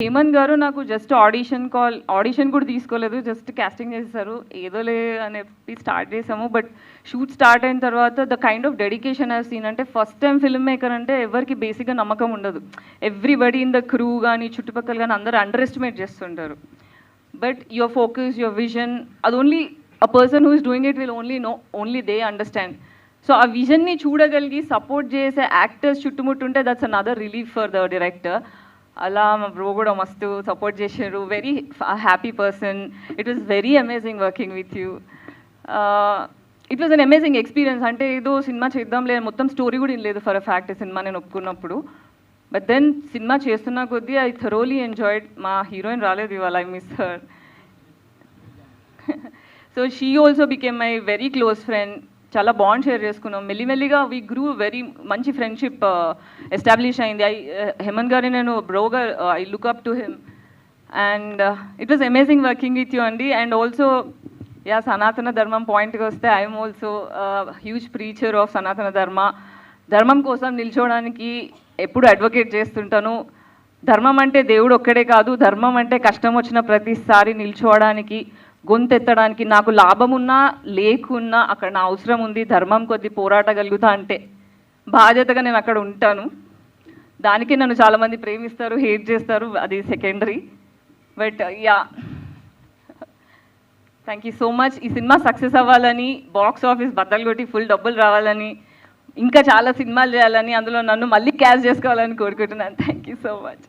హేమంత్ గారు నాకు just audition కూడా తీసుకోలేదు, జస్ట్ కాస్టింగ్ చేశారు. ఏదోలే అని స్టార్ట్ చేసాము. బట్ షూట్ స్టార్ట్ అయిన తర్వాత the kind of dedication I seen, అంటే ఫస్ట్ టైం ఫిల్మ్ మేకర్ అంటే ఎవరికి బేసిక్గా నమ్మకం ఉండదు. ఎవ్రీబడి ఇన్ ద క్రూ కానీ చుట్టుపక్కల కానీ అందరూ అండర్ ఎస్టిమేట్ చేస్తుంటారు. But your focus, your vision, అది only a person who is doing it will only know, only they understand. So ఆ విజన్ని చూడగలిగి సపోర్ట్ చేసే యాక్టర్స్ చుట్టుముట్టుంటే that's another relief for the director. అలా మా బ్రో కూడా మస్తు సపోర్ట్ చేశారు. Very happy person. It was very amazing working with you. It was an amazing experience. అంటే ఏదో సినిమా చేద్దాం లేదు, మొత్తం స్టోరీ కూడా లేదు ఫర్ అ ఫ్యాక్ట్ సినిమా నేను ఒప్పుకున్నప్పుడు. బట్ దెన్ సినిమా చేస్తున్న కొద్దీ ఐ థరోలీ ఎంజాయ్డ్. మా హీరోయిన్ రాలేదు ఇవాళ, I miss her. So she also became my very close friend. చాలా బాండ్ షేర్ చేసుకున్నాం. మెల్లిమెల్లిగా వీ గ్రూ వెరీ మంచి ఫ్రెండ్షిప్ ఎస్టాబ్లిష్ అయింది. హేమంత్ గారిని నేను బ్రోగా I look up to him and it was amazing working with you అండి. అండ్ ఆల్సో యా, సనాతన ధర్మం పాయింట్కి వస్తే I'm also huge preacher of Sanatana Dharma. ధర్మం కోసం నిల్చోవడానికి ఎప్పుడు అడ్వకేట్ చేస్తుంటాను. ధర్మం అంటే దేవుడు ఒక్కడే కాదు, ధర్మం అంటే కష్టం వచ్చిన ప్రతిసారి నిల్చోవడానికి, గొంతెత్తడానికి, నాకు లాభం ఉన్నా లేకున్నా అక్కడ నా అవసరం ఉంది, ధర్మం కొద్ది పోరాటగలుగుతా అంటే బాధ్యతగా నేను అక్కడ ఉంటాను. దానికి నన్ను చాలామంది ప్రేమిస్తారు, హేట్ చేస్తారు, అది secondary. But yeah, thank you so much. ఈ సినిమా సక్సెస్ అవ్వాలని, బాక్స్ ఆఫీస్ బద్దలు కొట్టి ఫుల్ డబ్బులు రావాలని, ఇంకా చాలా సినిమాలు చేయాలని, అందులో నన్ను మళ్ళీ క్యాచ్ చేసుకోవాలని కోరుకుంటున్నాను. Thank you so much.